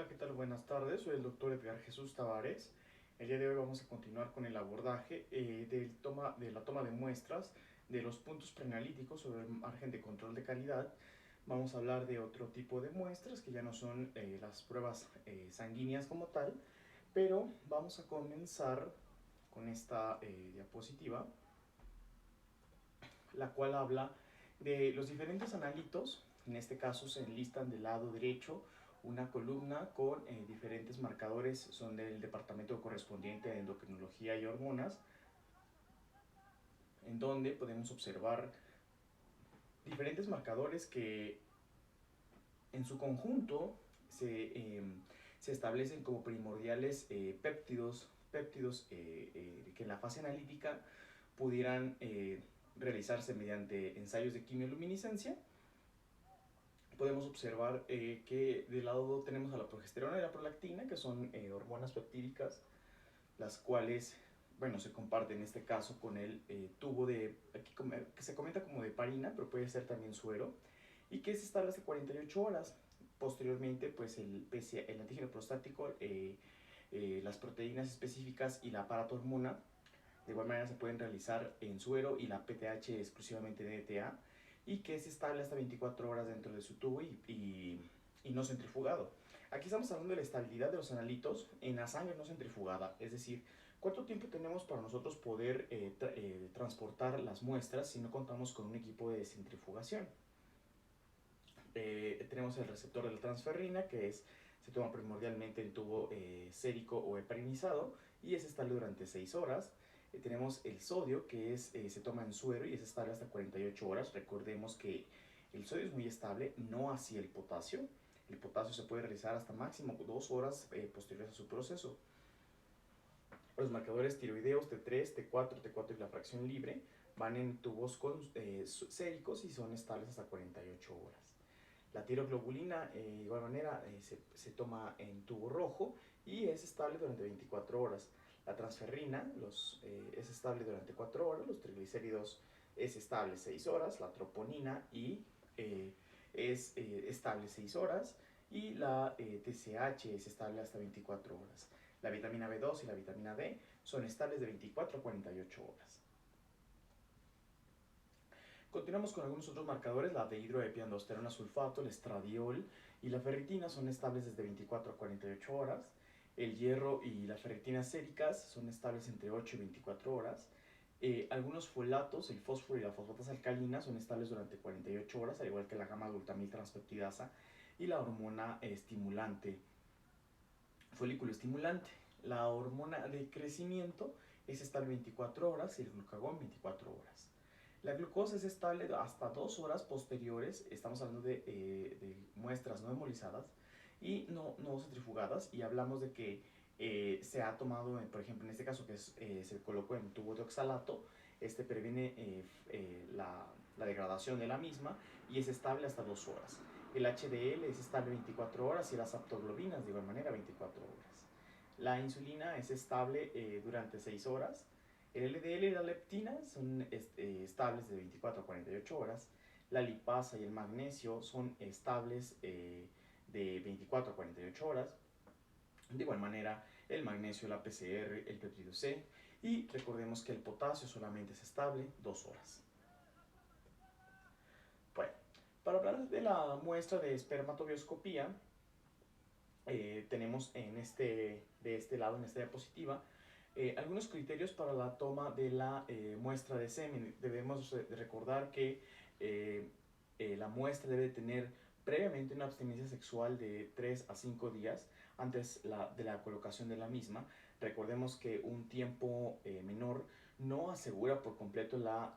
Hola, ¿qué tal? Buenas tardes, soy el doctor Edgar Jesús Tavares. El día de hoy vamos a continuar con el abordaje de la toma de muestras de los puntos preanalíticos sobre el margen de control de calidad. Vamos a hablar de otro tipo de muestras que ya no son las pruebas sanguíneas como tal, pero vamos a comenzar con esta diapositiva, la cual habla de los diferentes analitos. En este caso se enlistan del lado derecho una columna con diferentes marcadores, son del departamento correspondiente de endocrinología y hormonas, en donde podemos observar diferentes marcadores que en su conjunto se establecen como primordiales péptidos que en la fase analítica pudieran realizarse mediante ensayos de quimioluminiscencia. Podemos observar que del lado tenemos a la progesterona y la prolactina, que son hormonas peptídicas, las cuales, bueno, se comparten en este caso con el tubo aquí que se comenta como de parina, pero puede ser también suero, y que se establece 48 horas. Posteriormente, pues el antígeno prostático, las proteínas específicas y la aparato-hormona, de igual manera se pueden realizar en suero y la PTH exclusivamente de ETA, y que es estable hasta 24 horas dentro de su tubo y no centrifugado. Aquí estamos hablando de la estabilidad de los analitos en la sangre no centrifugada, es decir, cuánto tiempo tenemos para nosotros poder transportar las muestras si no contamos con un equipo de centrifugación. Tenemos el receptor de la transferrina, se toma primordialmente en tubo sérico o heparinizado y es estable durante 6 horas. Tenemos el sodio, se toma en suero y es estable hasta 48 horas. Recordemos que el sodio es muy estable, no así el potasio. El potasio se puede realizar hasta máximo 2 horas posteriores a su proceso. Los marcadores tiroideos T3, T4, T4 y la fracción libre van en tubos séricos y son estables hasta 48 horas. La tiroglobulina, de igual manera, se toma en tubo rojo y es estable durante 24 horas. La transferrina es estable durante 4 horas, los triglicéridos es estable 6 horas, la troponina es estable 6 horas y la TSH es estable hasta 24 horas. La vitamina B2 y la vitamina D son estables de 24 a 48 horas. Continuamos con algunos otros marcadores. La dehidroepiandrosterona sulfato, el estradiol y la ferritina son estables desde 24 a 48 horas. El hierro y las ferritinas séricas son estables entre 8 y 24 horas. Algunos folatos, el fósforo y la fosfatas alcalina, son estables durante 48 horas, al igual que la gamma-glutamil transpeptidasa y la hormona estimulante, folículo estimulante. La hormona de crecimiento es estable 24 horas y el glucagón 24 horas. La glucosa es estable hasta 2 horas posteriores, estamos hablando de muestras no hemolizadas y no centrifugadas, y hablamos de que se ha tomado, por ejemplo, en este caso que se colocó en tubo de oxalato, este previene la degradación de la misma y es estable hasta 2 horas. El HDL es estable 24 horas y las aptoglobinas de igual manera 24 horas. La insulina es estable durante 6 horas. El LDL y la leptina son estables de 24 a 48 horas. La lipasa y el magnesio son estables de 24 a 48 horas. De igual manera, el magnesio, la PCR, el péptido C. Y recordemos que el potasio solamente es estable 2 horas. Bueno, para hablar de la muestra de espermatobioscopía, tenemos de este lado, en esta diapositiva, algunos criterios para la toma de la muestra de semen. Debemos recordar que la muestra debe tener previamente una abstinencia sexual de 3 a 5 días antes de la colocación de la misma. Recordemos que un tiempo menor no asegura por completo la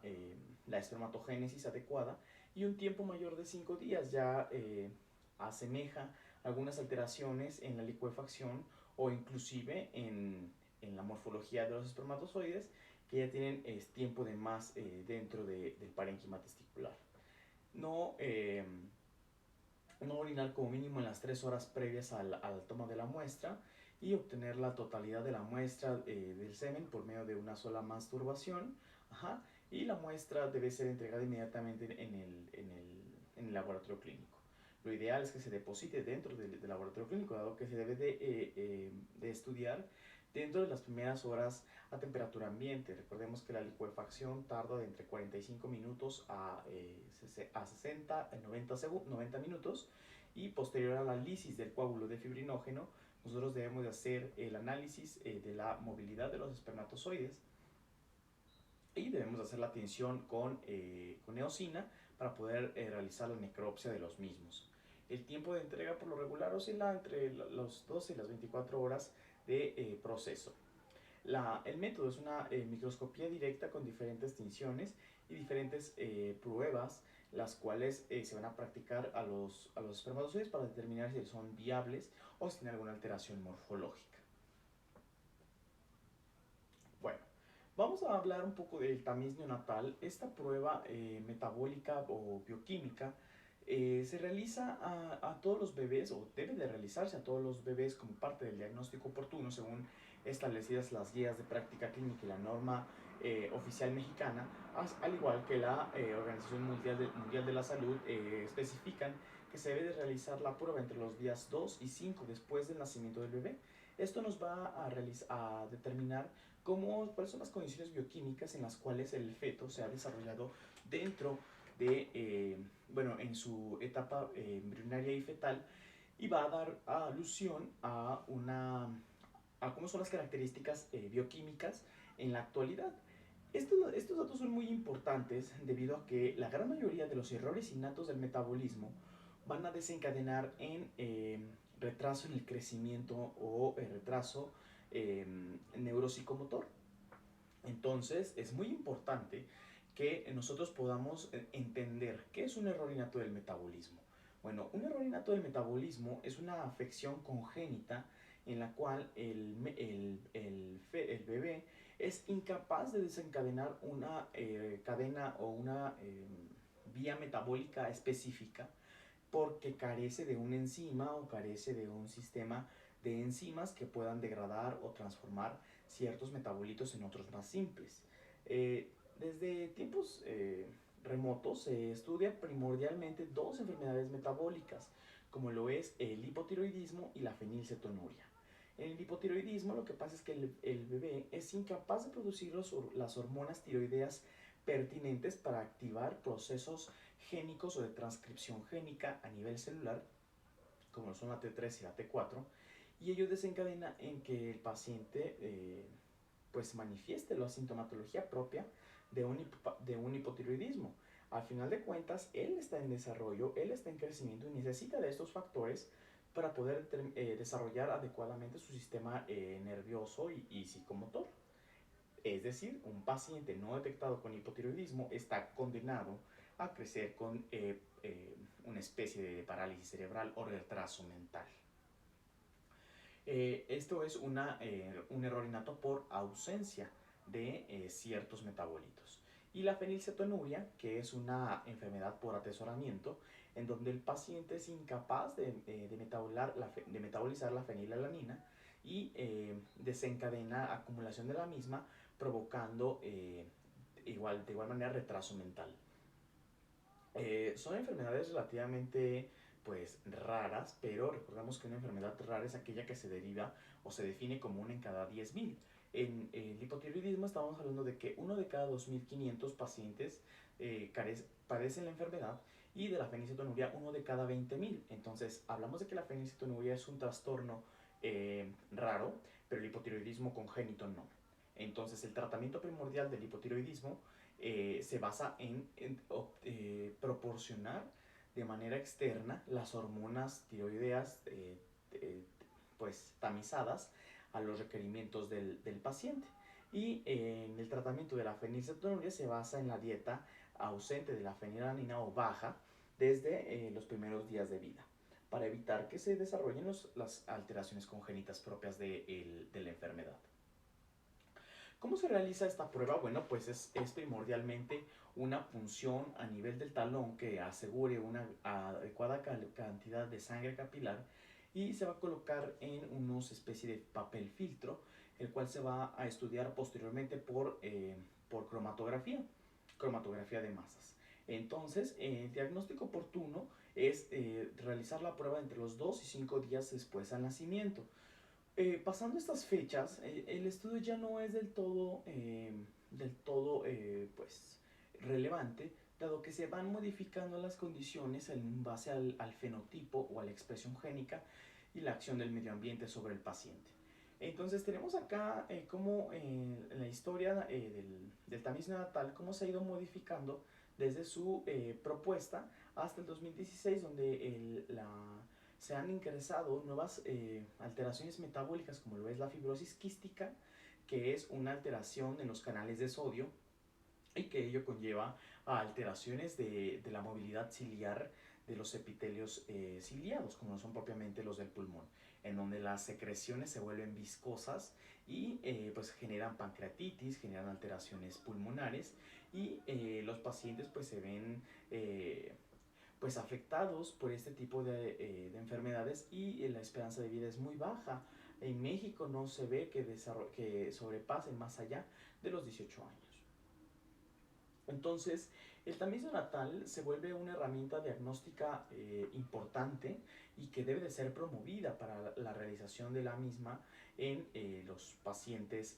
espermatogénesis adecuada, y un tiempo mayor de 5 días ya asemeja algunas alteraciones en la licuefacción o inclusive en la morfología de los espermatozoides, que ya tienen tiempo de más dentro del parénquima testicular. No orinar como mínimo en las 3 horas previas a la toma de la muestra, y obtener la totalidad de la muestra del semen por medio de una sola masturbación. Y la muestra debe ser entregada inmediatamente en el laboratorio clínico. Lo ideal es que se deposite dentro del laboratorio clínico, dado que se debe de estudiar dentro de las primeras horas a temperatura ambiente. Recordemos que la licuefacción tarda de entre 45 minutos a 60, 90 minutos, y posterior a la lisis del coágulo de fibrinógeno, nosotros debemos de hacer el análisis de la movilidad de los espermatozoides, y debemos hacer la tinción con eosina para poder realizar la necropsia de los mismos. El tiempo de entrega por lo regular oscila entre los 12 y las 24 horas de proceso. El método es una microscopía directa con diferentes tinciones y diferentes pruebas, las cuales se van a practicar a los espermatozoides para determinar si son viables o si tienen alguna alteración morfológica. Bueno, vamos a hablar un poco del tamiz neonatal. Esta prueba metabólica o bioquímica se realiza a todos los bebés, o debe de realizarse a todos los bebés como parte del diagnóstico oportuno, según establecidas las guías de práctica clínica y la norma oficial mexicana, al igual que la Organización Mundial de la Salud especifican que se debe de realizar la prueba entre los días 2 y 5 después del nacimiento del bebé. Esto nos va a determinar cuáles son las condiciones bioquímicas en las cuales el feto se ha desarrollado dentro en su etapa embrionaria y fetal, y va a dar alusión a cómo son las características bioquímicas en la actualidad. Estos datos son muy importantes debido a que la gran mayoría de los errores innatos del metabolismo van a desencadenar en retraso en el crecimiento o retraso neuropsicomotor. Entonces es muy importante que nosotros podamos entender qué es un error innato del metabolismo. Bueno, un error innato del metabolismo es una afección congénita en la cual el bebé es incapaz de desencadenar una cadena o una vía metabólica específica, porque carece de una enzima o carece de un sistema de enzimas que puedan degradar o transformar ciertos metabolitos en otros más simples. Desde tiempos remotos se estudia primordialmente dos enfermedades metabólicas, como lo es el hipotiroidismo y la fenilcetonuria. En el hipotiroidismo lo que pasa es que el bebé es incapaz de producir las hormonas tiroideas pertinentes para activar procesos génicos o de transcripción génica a nivel celular, como son la T3 y la T4, y ello desencadena en que el paciente pues manifieste la sintomatología propia de un hipotiroidismo. Al final de cuentas, él está en desarrollo, él está en crecimiento y necesita de estos factores para poder desarrollar adecuadamente su sistema nervioso y psicomotor. Es decir, un paciente no detectado con hipotiroidismo está condenado a crecer con una especie de parálisis cerebral o retraso mental. Esto es un error innato por ausencia de ciertos metabolitos. Y la fenilcetonuria, que es una enfermedad por atesoramiento, en donde el paciente es incapaz de metabolizar la fenilalanina y desencadena acumulación de la misma, provocando de igual manera retraso mental. Son enfermedades relativamente pues raras, pero recordemos que una enfermedad rara es aquella que se deriva o se define como una en cada 10.000. En el hipotiroidismo estamos hablando de que uno de cada 2.500 pacientes padecen la enfermedad, y de la fenilcetonuria uno de cada 20.000. Entonces hablamos de que la fenilcetonuria es un trastorno raro, pero el hipotiroidismo congénito no. Entonces el tratamiento primordial del hipotiroidismo se basa en proporcionar de manera externa las hormonas tiroideas pues tamizadas a los requerimientos del paciente. Y en el tratamiento de la fenilcetonuria se basa en la dieta ausente de la fenilalanina o baja desde los primeros días de vida, para evitar que se desarrollen las alteraciones congénitas propias de la enfermedad. ¿Cómo se realiza esta prueba? Bueno, pues es primordialmente una punción a nivel del talón que asegure una adecuada cantidad de sangre capilar, y se va a colocar en unos especie de papel filtro, el cual se va a estudiar posteriormente por cromatografía de masas. Entonces, el diagnóstico oportuno es realizar la prueba entre los 2 y 5 días después al nacimiento. Pasando estas fechas, el estudio ya no es del todo pues, relevante, dado que se van modificando las condiciones en base al fenotipo o a la expresión génica y la acción del medio ambiente sobre el paciente. Entonces tenemos acá cómo la historia del tamiz neonatal, cómo se ha ido modificando desde su propuesta hasta el 2016, donde se han ingresado nuevas alteraciones metabólicas, como lo es la fibrosis quística, que es una alteración en los canales de sodio y que ello conlleva a alteraciones de la movilidad ciliar de los epitelios ciliados, como son propiamente los del pulmón, en donde las secreciones se vuelven viscosas y pues generan pancreatitis, generan alteraciones pulmonares y los pacientes pues se ven pues afectados por este tipo de enfermedades y la esperanza de vida es muy baja. En México no se ve que sobrepasen más allá de los 18 años. Entonces, el tamiz neonatal se vuelve una herramienta diagnóstica importante y que debe de ser promovida para la realización de la misma en los pacientes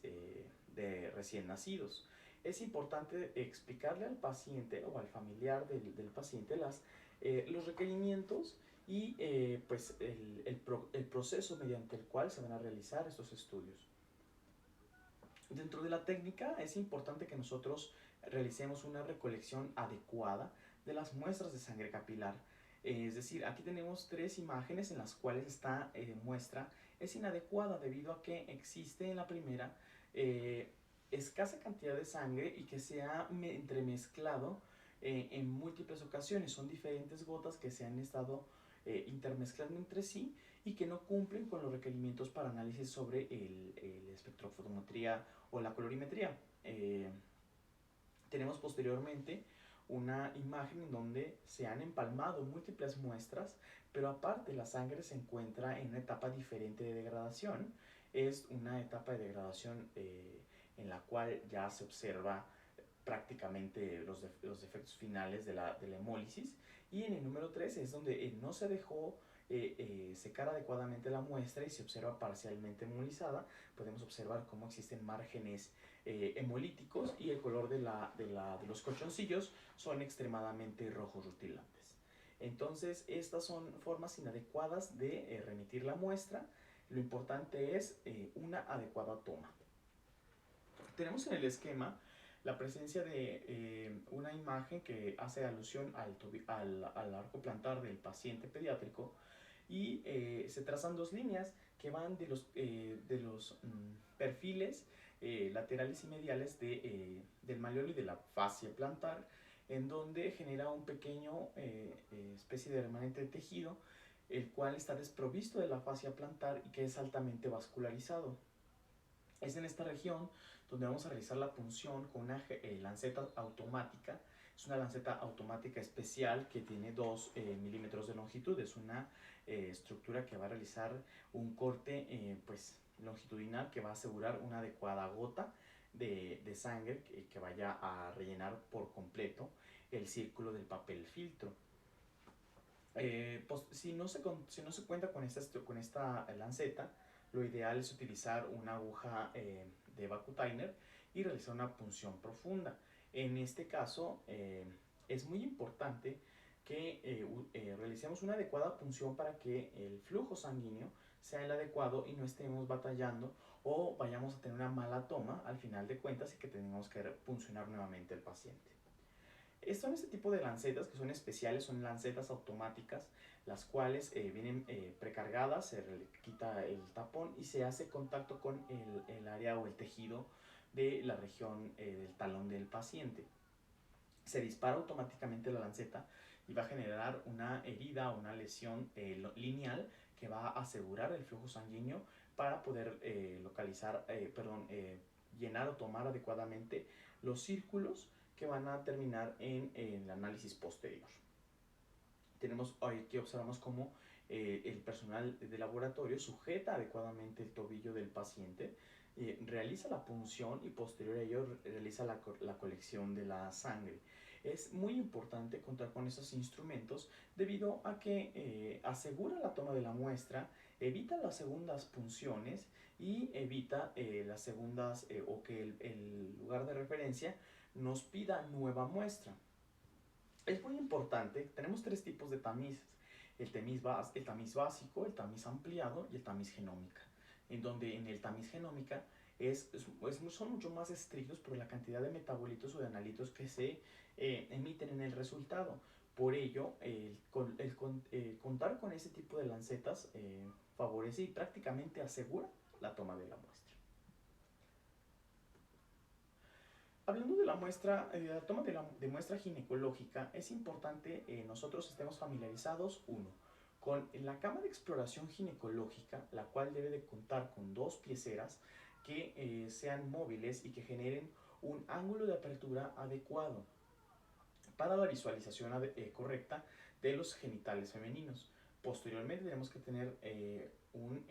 de recién nacidos. Es importante explicarle al paciente o al familiar del paciente los requerimientos y pues el proceso mediante el cual se van a realizar estos estudios. Dentro de la técnica es importante que nosotros realicemos una recolección adecuada de las muestras de sangre capilar. Es decir, aquí tenemos 3 imágenes en las cuales esta muestra es inadecuada debido a que existe en la primera escasa cantidad de sangre y que se ha entremezclado en múltiples ocasiones. Son diferentes gotas que se han estado intermezclando entre sí y que no cumplen con los requerimientos para análisis sobre el espectrofotometría o la colorimetría. Tenemos posteriormente una imagen en donde se han empalmado múltiples muestras, pero aparte la sangre se encuentra en una etapa diferente de degradación. Es una etapa de degradación en la cual ya se observa prácticamente los defectos finales de la hemólisis. Y en el número 3 es donde no se dejó secar adecuadamente la muestra y se observa parcialmente hemolizada. Podemos observar cómo existen márgenes hemolíticos y el color de los colchoncillos son extremadamente rojos rutilantes. Entonces, estas son formas inadecuadas de remitir la muestra. Lo importante es una adecuada toma. Tenemos en el esquema la presencia de una imagen que hace alusión al arco plantar del paciente pediátrico y se trazan 2 líneas que van de los perfiles laterales y mediales del malleolo y de la fascia plantar, en donde genera un pequeño especie de remanente de tejido, el cual está desprovisto de la fascia plantar y que es altamente vascularizado. Es en esta región donde vamos a realizar la punción con una lanceta automática. Es una lanceta automática especial que tiene 2 milímetros de longitud. Es una estructura que va a realizar un corte pues, longitudinal que va a asegurar una adecuada gota de sangre que vaya a rellenar por completo el círculo del papel filtro. Pues, si no se cuenta con esta lanceta, lo ideal es utilizar una aguja de Vacutainer y realizar una punción profunda. En este caso es muy importante que realicemos una adecuada punción para que el flujo sanguíneo sea el adecuado y no estemos batallando o vayamos a tener una mala toma al final de cuentas y que tengamos que puncionar nuevamente al paciente. Son este tipo de lancetas que son especiales, son lancetas automáticas, las cuales vienen precargadas, se quita el tapón y se hace contacto con el área o el tejido de la región del talón del paciente. Se dispara automáticamente la lanceta y va a generar una herida o una lesión lineal que va a asegurar el flujo sanguíneo para poder llenar o tomar adecuadamente los círculos que van a terminar en el análisis posterior. Aquí observamos cómo el personal de laboratorio sujeta adecuadamente el tobillo del paciente, realiza la punción y posterior a ello realiza la colección de la sangre. Es muy importante contar con esos instrumentos debido a que asegura la toma de la muestra, evita las segundas punciones y evita las segundas o que el lugar de referencia nos pida nueva muestra. Es muy importante, tenemos tres tipos de tamices, el tamiz básico, el tamiz ampliado y el tamiz genómica, en donde en el tamiz genómica son mucho más estrictos por la cantidad de metabolitos o de analitos que se emiten en el resultado. Por ello, contar con ese tipo de lancetas favorece y prácticamente asegura la toma de la muestra. Hablando de la muestra, la toma de muestra ginecológica, es importante nosotros estemos familiarizados, uno, con la cama de exploración ginecológica, la cual debe de contar con dos pieceras que sean móviles y que generen un ángulo de apertura adecuado para la visualización correcta de los genitales femeninos. Posteriormente tenemos que tener un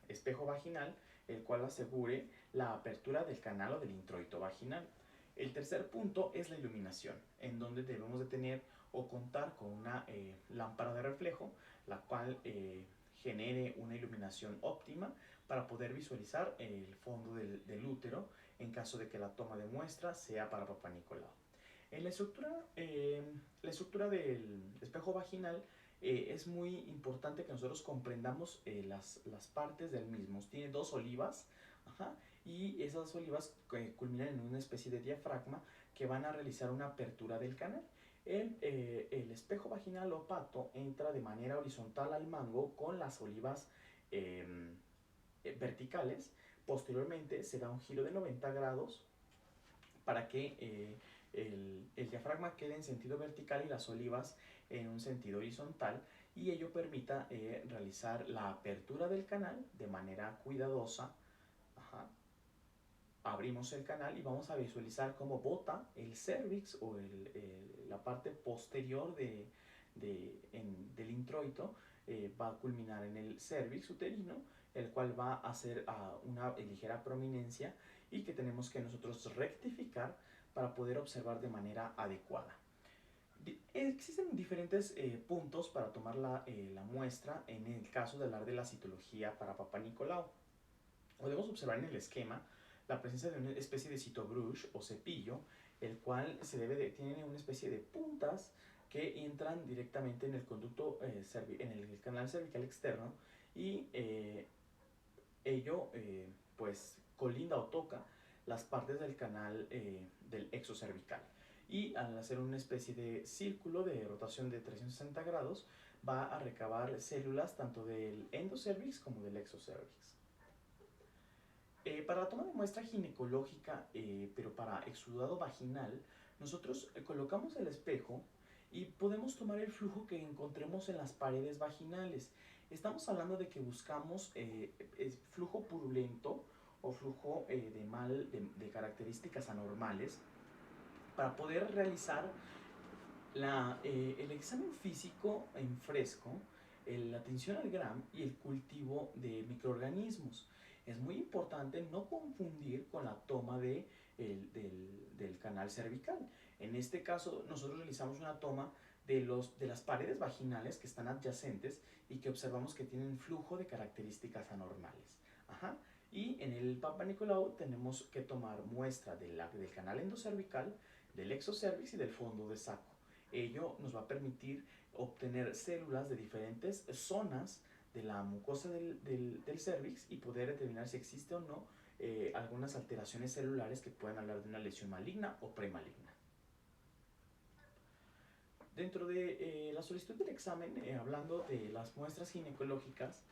espejo vaginal, el cual asegure la apertura del canal o del introito vaginal. El tercer punto es la iluminación, en donde debemos de tener o contar con una lámpara de reflejo, la cual genere una iluminación óptima para poder visualizar el fondo del útero en caso de que la toma de muestra sea para Papá Nicolau. En la estructura del espejo vaginal es muy importante que nosotros comprendamos las partes del mismo. Tiene dos olivas, ajá, y esas olivas culminan en una especie de diafragma que van a realizar una apertura del canal. El espejo vaginal o pato entra de manera horizontal al mango con las olivas verticales. Posteriormente se da un giro de 90 grados para que el diafragma quede en sentido vertical y las olivas en un sentido horizontal, y ello permita realizar la apertura del canal de manera cuidadosa. Ajá. Abrimos el canal y vamos a visualizar cómo bota el cervix o la parte posterior del introito, va a culminar en el cervix uterino, el cual va a hacer una ligera prominencia y que tenemos que nosotros rectificar para poder observar de manera adecuada. Existen diferentes puntos para tomar la muestra en el caso de hablar de la citología para Papá Nicolau. Podemos observar en el esquema la presencia de una especie de citobrush o cepillo, el cual tiene una especie de puntas que entran directamente en el conducto, en el canal cervical externo, y ello pues colinda o toca las partes del canal del exocervical, y al hacer una especie de círculo de rotación de 360 grados va a recabar células tanto del endocervix como del exocervix. Para la toma de muestra ginecológica, pero para exudado vaginal, nosotros colocamos el espejo y podemos tomar el flujo que encontremos en las paredes vaginales. Estamos hablando de que buscamos flujo purulento o flujo de características anormales para poder realizar el examen físico en fresco, la atención al GRAM y el cultivo de microorganismos. Es muy importante no confundir con la toma del canal cervical. En este caso, nosotros realizamos una toma de las paredes vaginales que están adyacentes y que observamos que tienen flujo de características anormales. Ajá. Y en el Papá Nicolau tenemos que tomar muestra del canal endocervical, del exocervix y del fondo de saco. Ello nos va a permitir obtener células de diferentes zonas de la mucosa del cervix y poder determinar si existe o no algunas alteraciones celulares que puedan hablar de una lesión maligna o premaligna. Dentro de la solicitud del examen, hablando de las muestras ginecológicas,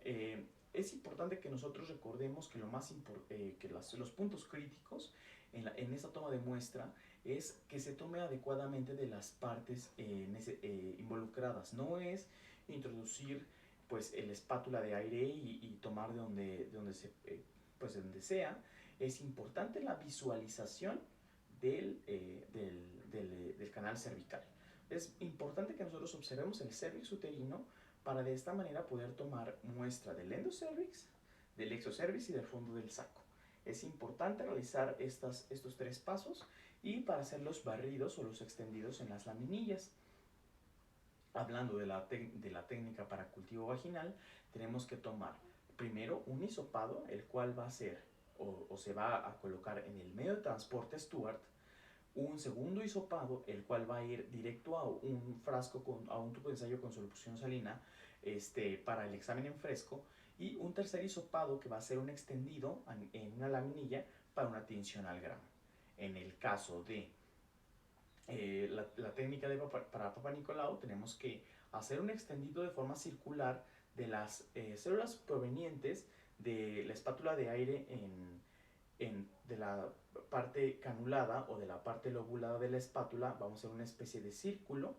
es importante que nosotros recordemos que los puntos críticos en esta toma de muestra es que se tome adecuadamente de las partes involucradas. No es introducir pues el espátula de aire y tomar de donde sea. Es importante la visualización del canal cervical. Es importante que nosotros observemos el cervix uterino para de esta manera poder tomar muestra del endocervix, del exocervix y del fondo del saco. Es importante realizar estos tres pasos y para hacer los barridos o los extendidos en las laminillas. Hablando de la técnica para cultivo vaginal, tenemos que tomar primero un hisopado, el cual va a ser o se va a colocar en el medio de transporte Stuart, un segundo hisopado, el cual va a ir directo a un frasco, a un tubo de ensayo con solución salina para el examen en fresco, y un tercer hisopado que va a ser un extendido en una laminilla para una tinción al grano. En el caso de la técnica para Papa Nicolau, tenemos que hacer un extendido de forma circular de las células provenientes de la espátula de aire de la parte canulada o de la parte lobulada de la espátula. Vamos a hacer una especie de círculo,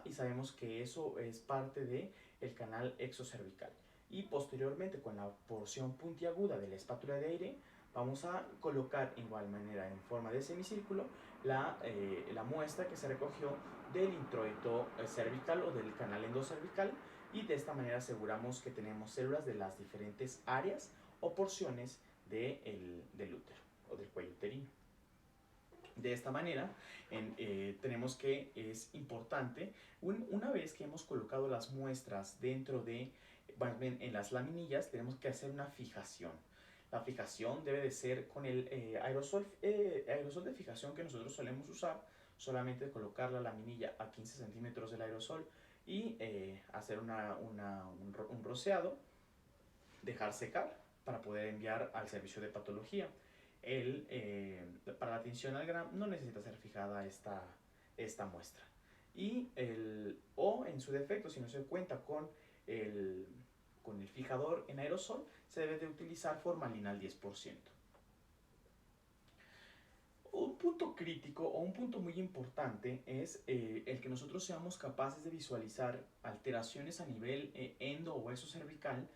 y sabemos que eso es parte del canal exocervical. Y posteriormente, con la porción puntiaguda de la espátula de aire, vamos a colocar igual manera en forma de semicírculo la muestra que se recogió del introito cervical o del canal endocervical, y de esta manera aseguramos que tenemos células de las diferentes áreas o porciones del útero o del cuello uterino. De esta manera, tenemos que es importante, una vez que hemos colocado las muestras dentro de, más bien en las laminillas, tenemos que hacer una fijación. La fijación debe de ser con el aerosol de fijación que nosotros solemos usar, solamente colocar la laminilla a 15 centímetros del aerosol y hacer un rociado, dejar secar para poder enviar al servicio de patología. Para la tinción al grano no necesita ser fijada esta muestra. O en su defecto, si no se cuenta con el fijador en aerosol, se debe de utilizar formalina al 10%. Un punto crítico o un punto muy importante es el que nosotros seamos capaces de visualizar alteraciones a nivel endo o exocervical,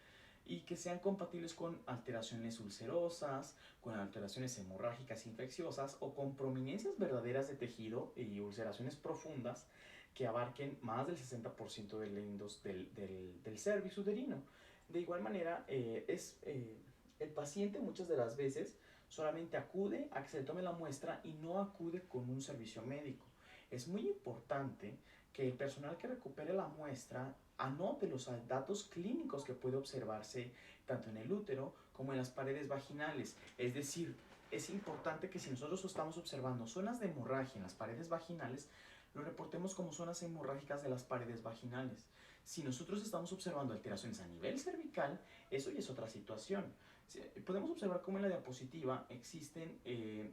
y que sean compatibles con alteraciones ulcerosas, con alteraciones hemorrágicas infecciosas o con prominencias verdaderas de tejido y ulceraciones profundas que abarquen más del 60% del cervix uterino. De igual manera, el paciente muchas de las veces solamente acude a que se le tome la muestra y no acude con un servicio médico. Es muy importante que el personal que recupere la muestra anote los datos clínicos que puede observarse tanto en el útero como en las paredes vaginales. Es decir, es importante que si nosotros estamos observando zonas de hemorragia en las paredes vaginales, lo reportemos como zonas hemorrágicas de las paredes vaginales. Si nosotros estamos observando alteraciones a nivel cervical, eso ya es otra situación. Podemos observar cómo en la diapositiva existen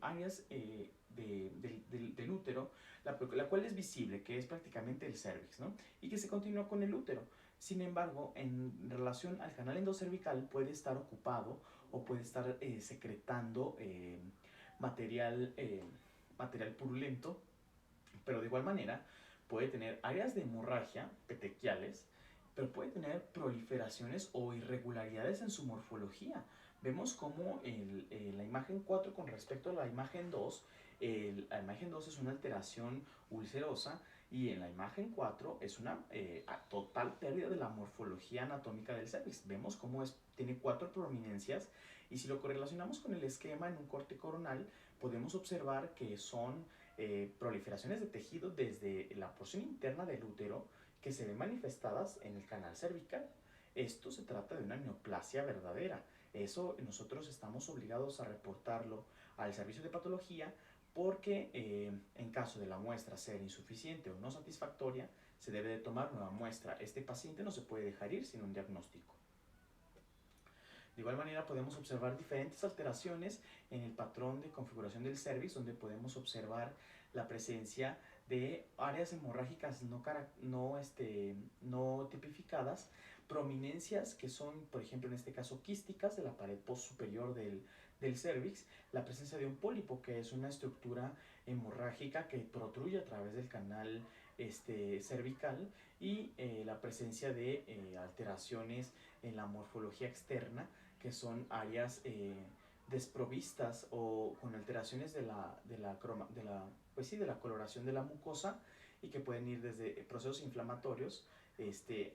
áreas del útero, la cual es visible, que es prácticamente el cervix, ¿no? Y que se continúa con el útero. Sin embargo, en relación al canal endocervical, puede estar ocupado o puede estar secretando material purulento, pero de igual manera puede tener áreas de hemorragia petequiales, pero puede tener proliferaciones o irregularidades en su morfología. Vemos como la imagen 4 con respecto a la imagen 2, la imagen 2 es una alteración ulcerosa, y en la imagen 4 es una total pérdida de la morfología anatómica del cervix. Vemos cómo tiene 4 prominencias, y si lo correlacionamos con el esquema en un corte coronal, podemos observar que son proliferaciones de tejido desde la porción interna del útero que se ven manifestadas en el canal cervical. Esto se trata de una neoplasia verdadera. Eso nosotros estamos obligados a reportarlo al servicio de patología, porque en caso de la muestra ser insuficiente o no satisfactoria, se debe de tomar nueva muestra. Este paciente no se puede dejar ir sin un diagnóstico. De igual manera, podemos observar diferentes alteraciones en el patrón de configuración del cervix, donde podemos observar la presencia de áreas hemorrágicas no tipificadas, prominencias que son, por ejemplo, en este caso quísticas de la pared post superior del cervix, la presencia de un pólipo, que es una estructura hemorrágica que protruye a través del canal cervical, y la presencia de alteraciones en la morfología externa, que son áreas desprovistas o con alteraciones de la coloración de la mucosa, y que pueden ir desde procesos inflamatorios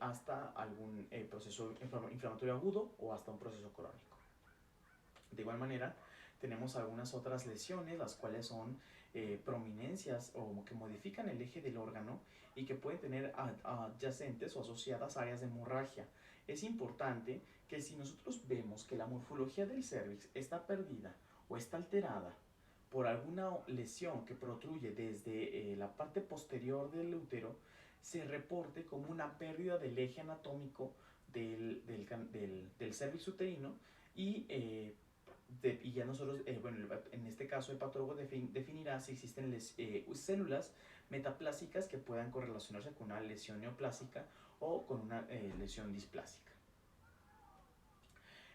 hasta algún proceso inflamatorio agudo o hasta un proceso crónico. De igual manera, Tenemos algunas otras lesiones, las cuales son prominencias o que modifican el eje del órgano y que pueden tener adyacentes o asociadas áreas de hemorragia. Es importante que si nosotros vemos que la morfología del cervix está perdida o está alterada por alguna lesión que protruye desde la parte posterior del útero, se reporte como una pérdida del eje anatómico del cervix uterino y, y ya nosotros, bueno, en este caso el patólogo definirá si existen células metaplásicas que puedan correlacionarse con una lesión neoplásica o con una lesión displásica.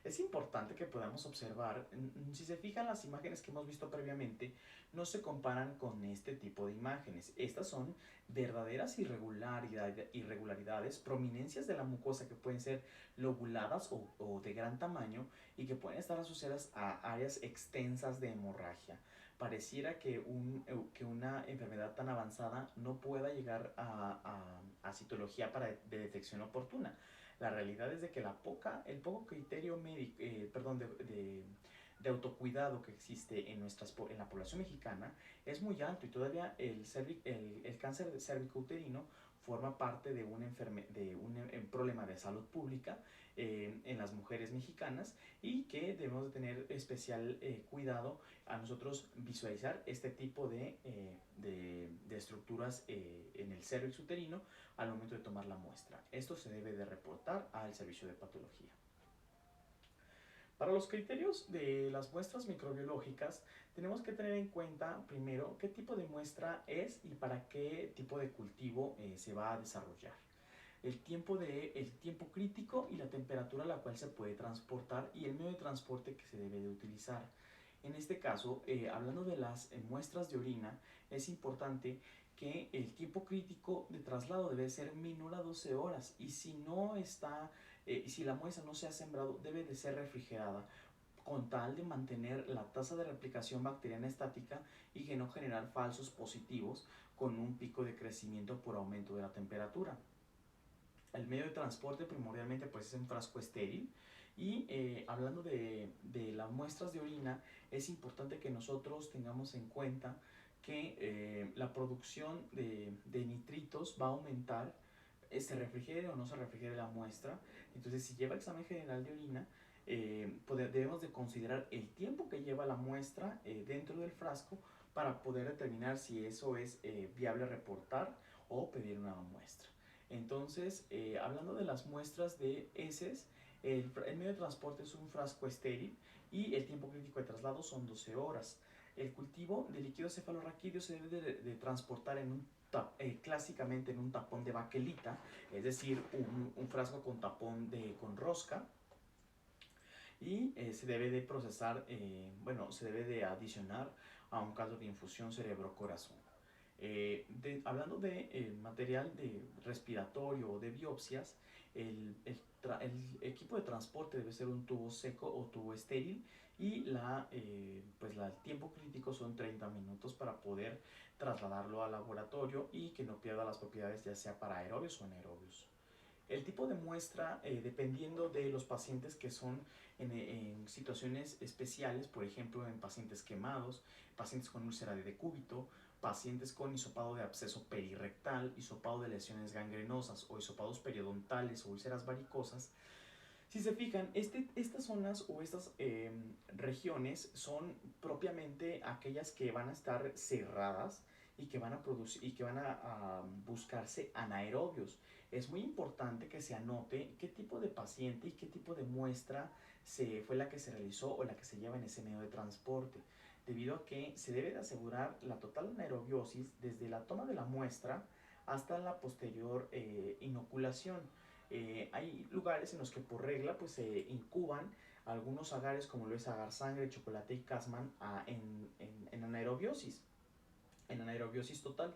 Es importante que podamos observar, si se fijan las imágenes que hemos visto previamente, no se comparan con este tipo de imágenes. Estas son verdaderas irregularidades, prominencias de la mucosa que pueden ser lobuladas o de gran tamaño y que pueden estar asociadas a áreas extensas de hemorragia. Pareciera que una enfermedad tan avanzada no pueda llegar a citología de detección oportuna. La realidad es de que el poco criterio médico, de autocuidado que existe en la población mexicana es muy alto y todavía el cáncer de cervicouterino forma parte de un problema de salud pública en las mujeres mexicanas y que debemos de tener especial cuidado a nosotros visualizar este tipo de estructuras en el cervix uterino al momento de tomar la muestra. Esto se debe de reportar al servicio de patología. Para los criterios de las muestras microbiológicas, tenemos que tener en cuenta primero qué tipo de muestra es y para qué tipo de cultivo se va a desarrollar. El tiempo crítico y la temperatura a la cual se puede transportar y el medio de transporte que se debe de utilizar. En este caso, hablando de las muestras de orina, es importante que el tiempo crítico de traslado debe ser menor a 12 horas y si la muestra no se ha sembrado, debe de ser refrigerada con tal de mantener la tasa de replicación bacteriana estática y que no generar falsos positivos con un pico de crecimiento por aumento de la temperatura. El medio de transporte primordialmente pues es un frasco estéril y hablando de las muestras de orina, es importante que nosotros tengamos en cuenta que la producción de nitritos va a aumentar, se refrigere o no se refrigere la muestra. Entonces, si lleva examen general de orina, debemos de considerar el tiempo que lleva la muestra dentro del frasco para poder determinar si eso es viable reportar o pedir una muestra. Entonces, hablando de las muestras de heces, el medio de transporte es un frasco estéril y el tiempo crítico de traslado son 12 horas. El cultivo de líquido cefalorraquídeo se debe de transportar clásicamente en un tapón de baquelita, es decir, un frasco con tapón con rosca, y se debe de procesar, se debe de adicionar a un caldo de infusión cerebro-corazón. Hablando de material de respiratorio o de biopsias, el equipo de transporte debe ser un tubo seco o tubo estéril y el tiempo crítico son 30 minutos para poder trasladarlo al laboratorio y que no pierda las propiedades ya sea para aerobios o anaerobios. El tipo de muestra, dependiendo de los pacientes que son en situaciones especiales, por ejemplo en pacientes quemados, pacientes con úlcera de decúbito, pacientes con hisopado de absceso perirectal, hisopado de lesiones gangrenosas o hisopados periodontales o úlceras varicosas. Si se fijan, estas zonas o estas regiones son propiamente aquellas que van a estar cerradas y que van a buscarse anaerobios. Es muy importante que se anote qué tipo de paciente y qué tipo de muestra fue la que se realizó o la que se lleva en ese medio de transporte, debido a que se debe de asegurar la total anaerobiosis desde la toma de la muestra hasta la posterior inoculación. Hay lugares en los que por regla pues se incuban algunos agares como lo es agar sangre, chocolate y casman en anaerobiosis total,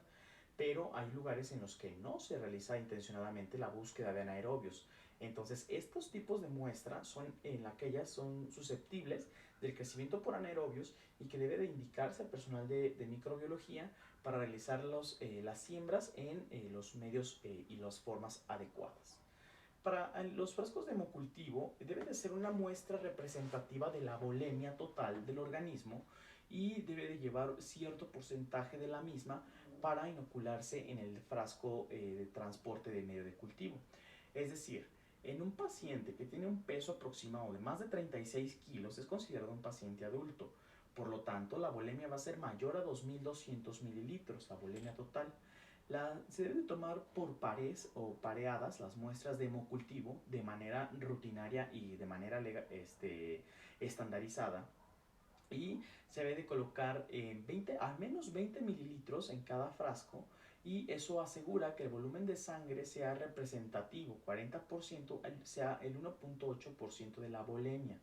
pero hay lugares en los que no se realiza intencionadamente la búsqueda de anaerobios. Entonces, estos tipos de muestras son susceptibles del crecimiento por anaerobios y que debe de indicarse al personal de microbiología para realizar las siembras en los medios y las formas adecuadas. Para los frascos de hemocultivo deben de ser una muestra representativa de la volemia total del organismo y debe de llevar cierto porcentaje de la misma para inocularse en el frasco de transporte de medio de cultivo. Es decir, en un paciente que tiene un peso aproximado de más de 36 kilos es considerado un paciente adulto. Por lo tanto, la volemia va a ser mayor a 2.200 mililitros, la volemia total. Se debe tomar por pares o pareadas las muestras de hemocultivo de manera rutinaria y de manera estandarizada. Y se debe de colocar al menos 20 mililitros en cada frasco, y eso asegura que el volumen de sangre sea representativo, 40% sea el 1.8% de la volemia.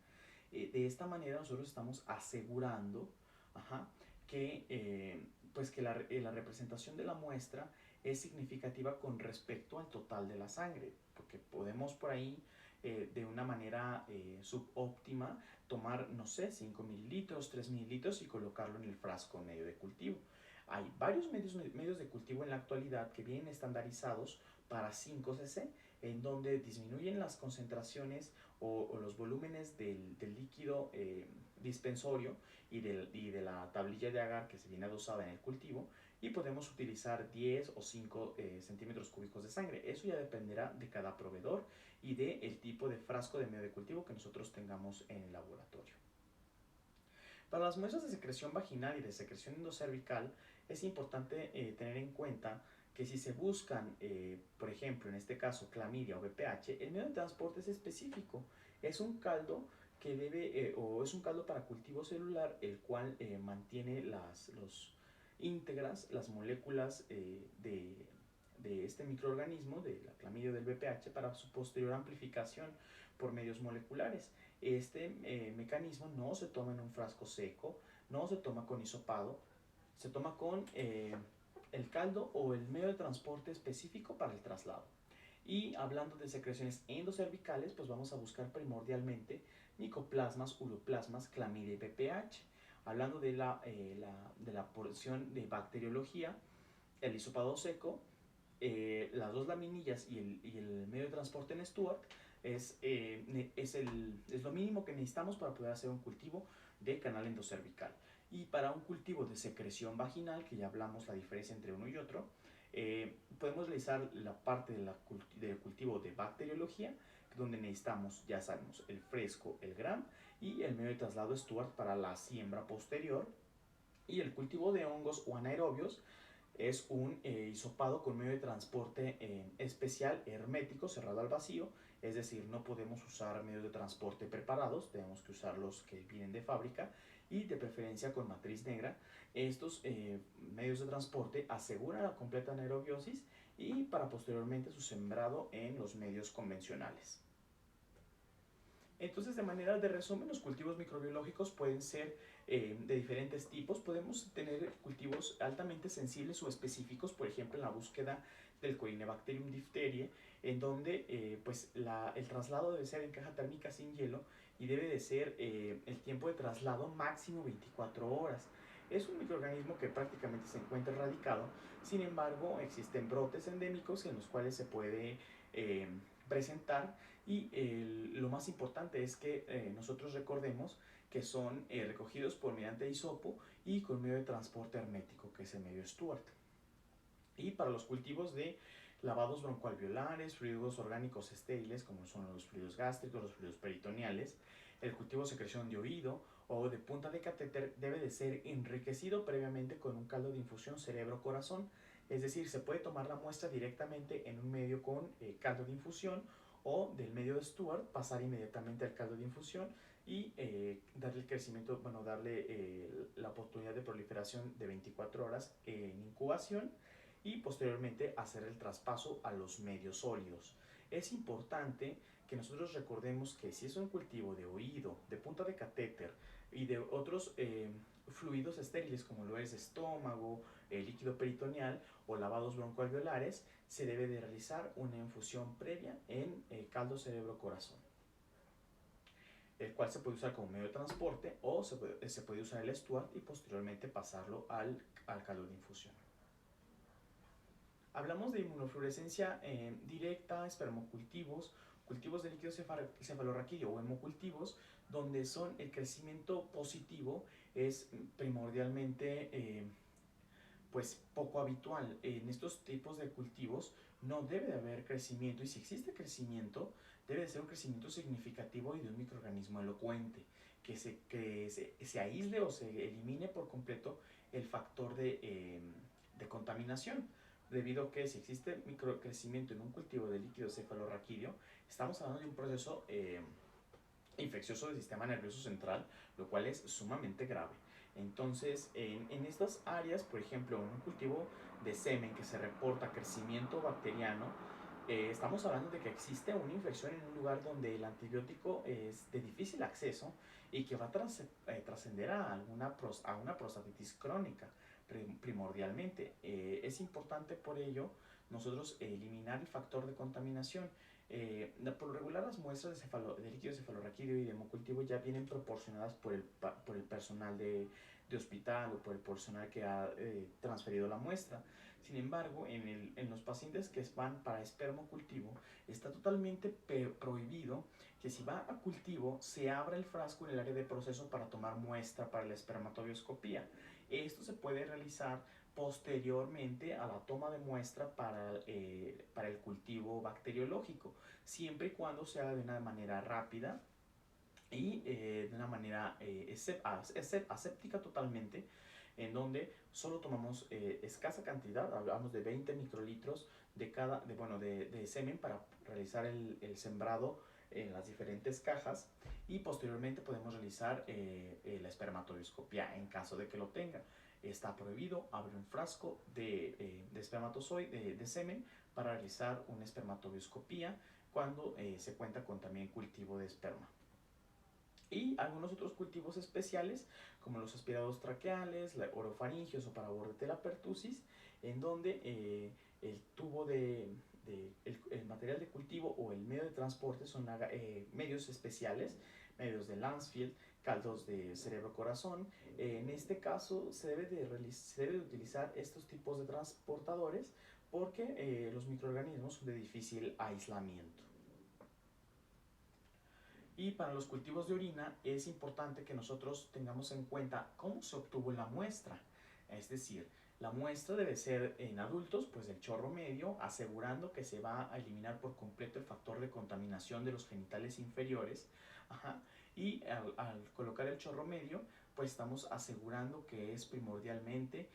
De esta manera nosotros estamos asegurando que la representación de la muestra es significativa con respecto al total de la sangre, porque podemos por ahí de una manera subóptima tomar, no sé, 5 mililitros, 3 mililitros y colocarlo en el frasco medio de cultivo. Hay varios medios de cultivo en la actualidad que vienen estandarizados para 5 cc, en donde disminuyen las concentraciones o los volúmenes del líquido dispensorio y de la tablilla de agar que se viene adosada en el cultivo, y podemos utilizar 10 o 5 centímetros cúbicos de sangre. Eso ya dependerá de cada proveedor y del tipo de frasco de medio de cultivo que nosotros tengamos en el laboratorio. Para las muestras de secreción vaginal y de secreción endocervical es importante tener en cuenta que si se buscan, por ejemplo, en este caso clamidia o VPH, el medio de transporte es específico. Es un caldo que es un caldo para cultivo celular, el cual mantiene íntegras las moléculas de este microorganismo, de la clamidia o del VPH, para su posterior amplificación por medios moleculares. Este mecanismo no se toma en un frasco seco, no se toma con hisopado, se toma con el caldo o el medio de transporte específico para el traslado. Y hablando de secreciones endocervicales, pues vamos a buscar primordialmente micoplasmas, uroplasmas, clamidia y VPH. Hablando de la porción de bacteriología, el hisopado seco, las dos laminillas y el medio de transporte en Stuart es lo mínimo que necesitamos para poder hacer un cultivo de canal endocervical. Y para un cultivo de secreción vaginal, que ya hablamos la diferencia entre uno y otro, podemos realizar la parte del cultivo de bacteriología, donde necesitamos, ya sabemos, el fresco, el gram y el medio de traslado Stuart para la siembra posterior. Y el cultivo de hongos o anaerobios es un hisopado con medio de transporte especial, hermético, cerrado al vacío. Es decir, no podemos usar medios de transporte preparados, tenemos que usar los que vienen de fábrica y de preferencia con matriz negra. Estos medios de transporte aseguran la completa anaerobiosis y para posteriormente su sembrado en los medios convencionales. Entonces, de manera de resumen, los cultivos microbiológicos pueden ser de diferentes tipos. Podemos tener cultivos altamente sensibles o específicos, por ejemplo, en la búsqueda del Corynebacterium diphtheriae, en donde el traslado debe ser en caja térmica sin hielo y debe de ser el tiempo de traslado máximo 24 horas. Es un microorganismo que prácticamente se encuentra erradicado, sin embargo, existen brotes endémicos en los cuales se puede presentar, y lo más importante es que nosotros recordemos que son recogidos por mediante hisopo y con medio de transporte hermético, que es el medio Stuart. Y para los cultivos de lavados broncoalveolares, fluidos orgánicos estériles, como son los fluidos gástricos, los fluidos peritoneales, el cultivo de secreción de oído o de punta de catéter debe de ser enriquecido previamente con un caldo de infusión cerebro-corazón. Es decir, se puede tomar la muestra directamente en un medio con caldo de infusión, o del medio de Stuart pasar inmediatamente al caldo de infusión y darle el crecimiento, darle la oportunidad de proliferación de 24 horas en incubación, y posteriormente hacer el traspaso a los medios sólidos. Es importante que nosotros recordemos que si es un cultivo de oído, de punta de catéter y de otros fluidos estériles como lo es estómago, líquido peritoneal o lavados broncoalveolares, se debe de realizar una infusión previa en caldo cerebro-corazón, el cual se puede usar como medio de transporte, o se puede usar el Stuart y posteriormente pasarlo al caldo de infusión. Hablamos de inmunofluorescencia directa, espermocultivos cultivos de líquido cefalorraquídeo o hemocultivos, donde son el crecimiento positivo es primordialmente pues poco habitual. En estos tipos de cultivos no debe de haber crecimiento, y si existe crecimiento, debe de ser un crecimiento significativo y de un microorganismo elocuente, que se aísle o se elimine por completo el factor de contaminación, debido a que si existe microcrecimiento en un cultivo de líquido cefalorraquídeo, estamos hablando de un proceso infeccioso del sistema nervioso central, lo cual es sumamente grave. Entonces, en estas áreas, por ejemplo, en un cultivo de semen que se reporta crecimiento bacteriano, estamos hablando de que existe una infección en un lugar donde el antibiótico es de difícil acceso y que va a trascender a una prostatitis crónica primordialmente. Es importante por ello nosotros eliminar el factor de contaminación. Por lo regular, las muestras de líquido cefalorraquídeo y de hemocultivo ya vienen proporcionadas por el personal de hospital o por el personal que ha transferido la muestra. Sin embargo, en los pacientes que van para espermocultivo, está totalmente prohibido que si va a cultivo se abra el frasco en el área de proceso para tomar muestra para la espermatobioscopía. Esto se puede realizar posteriormente a la toma de muestra para el cultivo bacteriológico, siempre y cuando se haga de una manera rápida y de una manera aséptica totalmente, en donde solo tomamos escasa cantidad, hablamos de 20 microlitros de semen para realizar el sembrado en las diferentes cajas, y posteriormente podemos realizar la espermatobioscopía en caso de que lo tenga. Está prohibido abrir un frasco de espermatozoide, de semen, para realizar una espermatobioscopía cuando se cuenta con también cultivo de esperma. Y algunos otros cultivos especiales, como los aspirados traqueales, orofaringios o para bordetella pertussis, en donde el tubo el material de cultivo o el medio de transporte son medios especiales, medios de Lancefield, caldos de cerebro-corazón. En este caso se debe de utilizar estos tipos de transportadores porque los microorganismos son de difícil aislamiento. Y para los cultivos de orina es importante que nosotros tengamos en cuenta cómo se obtuvo la muestra. Es decir, la muestra debe ser en adultos, pues del chorro medio, asegurando que se va a eliminar por completo el factor de contaminación de los genitales inferiores. Ajá. Y al colocar el chorro medio, pues estamos asegurando que es primordialmente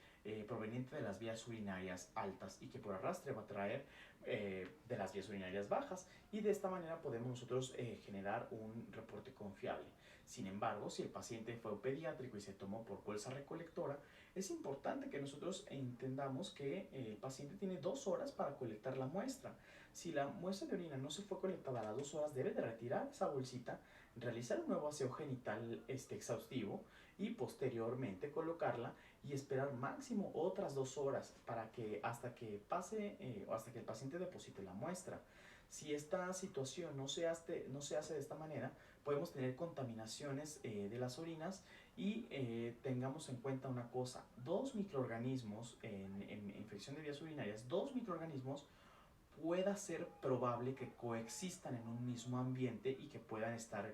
proveniente de las vías urinarias altas y que por arrastre va a traer de las vías urinarias bajas, y de esta manera podemos nosotros generar un reporte confiable. Sin embargo, si el paciente fue pediátrico y se tomó por bolsa recolectora, es importante que nosotros entendamos que el paciente tiene 2 horas para colectar la muestra. Si la muestra de orina no se fue colectada a las 2 horas, debe de retirar esa bolsita, realizar un nuevo aseo genital exhaustivo y posteriormente colocarla y esperar máximo otras 2 horas para que hasta que pase o hasta que el paciente deposite la muestra. Si esta situación no se hace de esta manera, podemos tener contaminaciones de las orinas, y tengamos en cuenta una cosa: 2 microorganismos en infección de vías urinarias, 2 microorganismos pueda ser probable que coexistan en un mismo ambiente y que puedan estar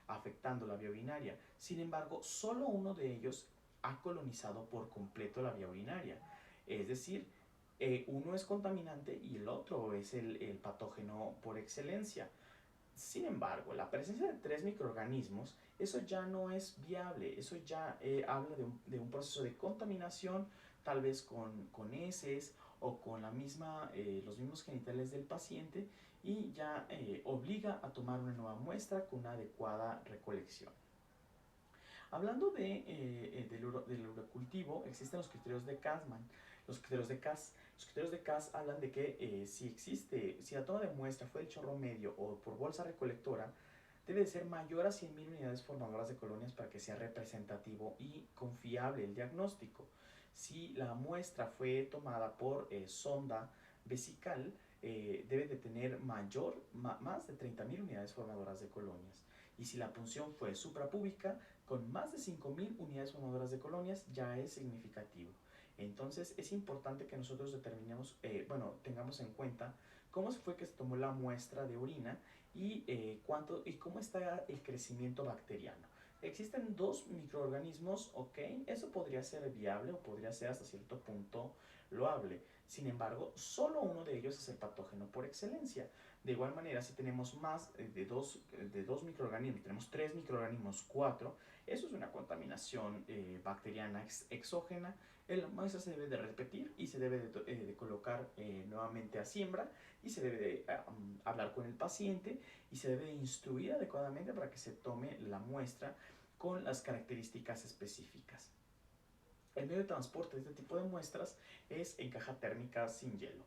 afectando la vía urinaria. Sin embargo, solo uno de ellos ha colonizado por completo la vía urinaria. Es decir, uno es contaminante y el otro es el patógeno por excelencia. Sin embargo, la presencia de 3 microorganismos, eso ya no es viable. Eso ya habla de un proceso de contaminación, tal vez con heces o con los mismos genitales del paciente, y ya obliga a tomar una nueva muestra con una adecuada recolección. Hablando del urocultivo, existen los criterios de Kasman. Los criterios de Cass hablan de que si la toma de muestra fue del chorro medio o por bolsa recolectora, debe de ser mayor a 100.000 unidades formadoras de colonias para que sea representativo y confiable el diagnóstico. Si la muestra fue tomada por sonda vesical, debe de tener más de 30.000 unidades formadoras de colonias. Y si la punción fue suprapúbica, con más de 5.000 unidades formadoras de colonias, ya es significativo. Entonces es importante que nosotros tengamos en cuenta cómo se fue que se tomó la muestra de orina y, y cómo está el crecimiento bacteriano. Existen dos microorganismos, ok, eso podría ser viable o podría ser hasta cierto punto loable. Sin embargo, solo uno de ellos es el patógeno por excelencia. De igual manera, si tenemos más de dos microorganismos, tenemos tres microorganismos, cuatro, eso es una contaminación bacteriana exógena. La muestra se debe de repetir y se debe de colocar nuevamente a siembra y se debe de hablar con el paciente y se debe de instruir adecuadamente para que se tome la muestra con las características específicas. El medio de transporte de este tipo de muestras es en caja térmica sin hielo.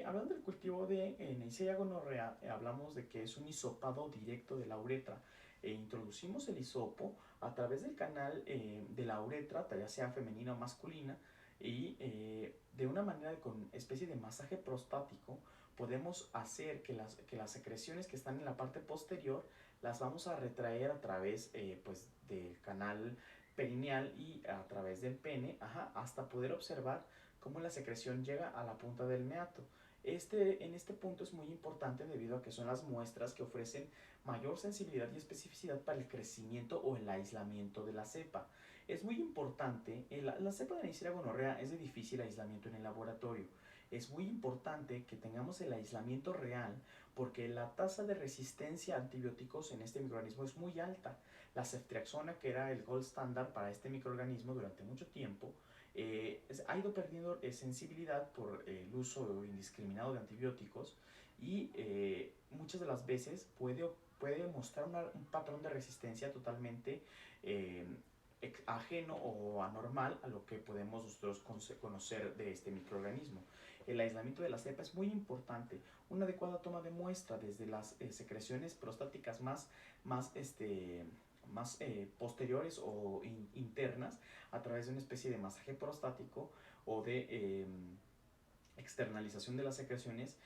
Hablando del cultivo de Neisseria gonorrea, hablamos de que es un hisopado directo de la uretra. Introducimos el hisopo a través del canal de la uretra, ya sea femenina o masculina, y de una manera con especie de masaje prostático podemos hacer que las secreciones que están en la parte posterior las vamos a retraer a través pues, del canal perineal y a través del pene, hasta poder observar cómo la secreción llega a la punta del meato. En este punto es muy importante debido a que son las muestras que ofrecen mayor sensibilidad y especificidad para el crecimiento o el aislamiento de la cepa. Es muy importante, la cepa de Neisseria gonorrea es de difícil aislamiento en el laboratorio. Es muy importante que tengamos el aislamiento real porque la tasa de resistencia a antibióticos en este microorganismo es muy alta. La ceftriaxona, que era el gold standard para este microorganismo durante mucho tiempo, ha ido perdiendo sensibilidad por el uso indiscriminado de antibióticos y muchas de las veces puede mostrar un patrón de resistencia totalmente ajeno o anormal a lo que podemos nosotros conocer de este microorganismo. El aislamiento de la cepa es muy importante. Una adecuada toma de muestra desde las secreciones prostáticas más posteriores o internas a través de una especie de masaje prostático o de externalización de las secreciones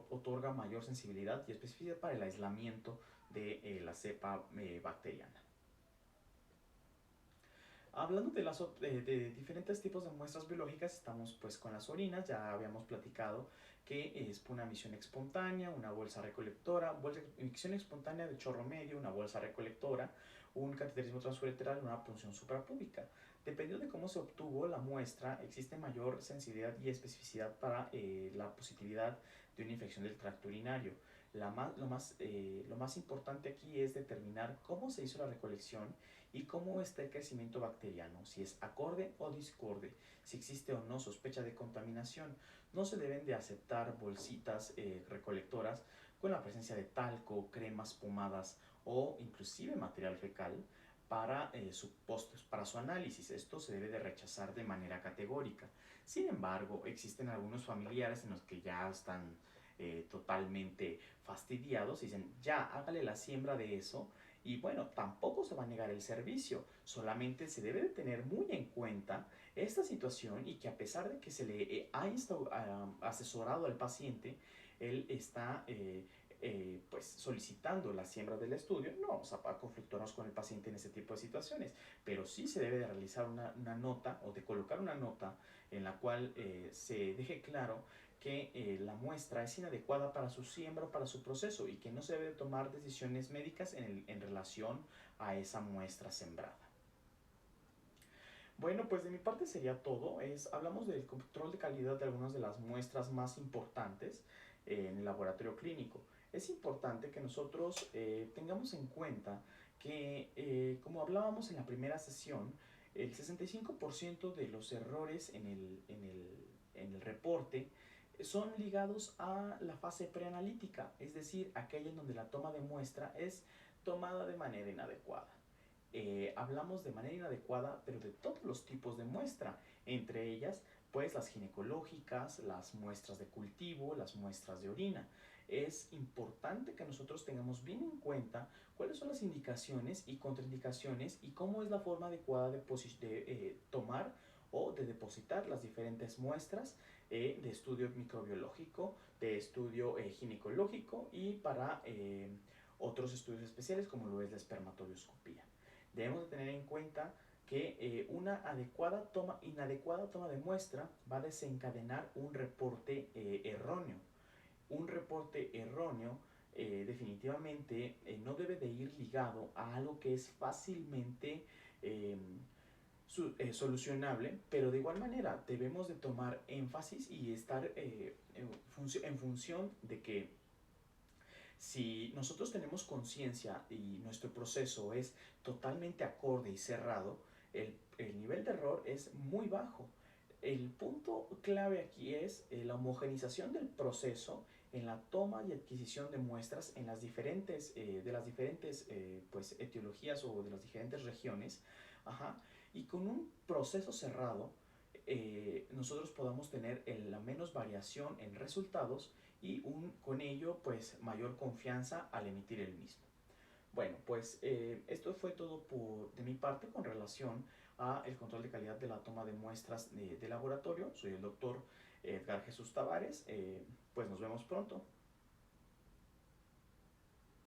otorga mayor sensibilidad y especificidad para el aislamiento de la cepa bacteriana. Hablando de diferentes tipos de muestras biológicas, estamos pues con las orinas. Ya habíamos platicado que es una emisión espontánea, una bolsa recolectora, emisión espontánea de chorro medio, una bolsa recolectora, un cateterismo transureteral, una punción suprapúbica. Dependiendo de cómo se obtuvo la muestra, existe mayor sensibilidad y especificidad para la positividad de una infección del tracto urinario. Lo más importante aquí es determinar cómo se hizo la recolección y cómo está el crecimiento bacteriano, si es acorde o discorde, si existe o no sospecha de contaminación. No se deben de aceptar bolsitas recolectoras con la presencia de talco, cremas, pomadas o inclusive material fecal para para su análisis. Esto se debe de rechazar de manera categórica. Sin embargo, existen algunos familiares en los que ya están totalmente fastidiados y dicen, ya, hágale la siembra de eso. Y bueno, tampoco se va a negar el servicio, solamente se debe de tener muy en cuenta esta situación y que a pesar de que se le ha asesorado al paciente, él está pues solicitando la siembra del estudio. No vamos a conflictuarnos con el paciente en ese tipo de situaciones, pero sí se debe de realizar una nota o de colocar una nota en la cual se deje claro que la muestra es inadecuada para su siembra o para su proceso y que no se debe tomar decisiones médicas en relación a esa muestra sembrada. Bueno, pues de mi parte sería todo. Hablamos del control de calidad de algunas de las muestras más importantes en el laboratorio clínico. Es importante que nosotros tengamos en cuenta que, como hablábamos en la primera sesión, el 65% de los errores en el reporte son ligados a la fase preanalítica, es decir, aquella en donde la toma de muestra es tomada de manera inadecuada. Hablamos de manera inadecuada, pero de todos los tipos de muestra, entre ellas, pues las ginecológicas, las muestras de cultivo, las muestras de orina. Es importante que nosotros tengamos bien en cuenta cuáles son las indicaciones y contraindicaciones y cómo es la forma adecuada de tomar o de depositar las diferentes muestras de estudio microbiológico, de estudio ginecológico y para otros estudios especiales como lo es la espermatobioscopía. Debemos de tener en cuenta que una inadecuada toma de muestra va a desencadenar un reporte erróneo. un reporte erróneo definitivamente no debe de ir ligado a algo que es fácilmente eh, solucionable, pero de igual manera debemos de tomar énfasis y estar en función de que si nosotros tenemos conciencia y nuestro proceso es totalmente acorde y cerrado, el nivel de error es muy bajo. El punto clave aquí es la homogenización del proceso en la toma y adquisición de muestras en de las diferentes pues, etiologías o de las diferentes regiones. Ajá, y con un proceso cerrado, nosotros podamos tener la menos variación en resultados y con ello pues mayor confianza al emitir el mismo. Bueno, pues esto fue todo de mi parte con relación a el control de calidad de la toma de muestras de laboratorio. Soy el doctor Edgar Jesús Tavares. Pues nos vemos pronto.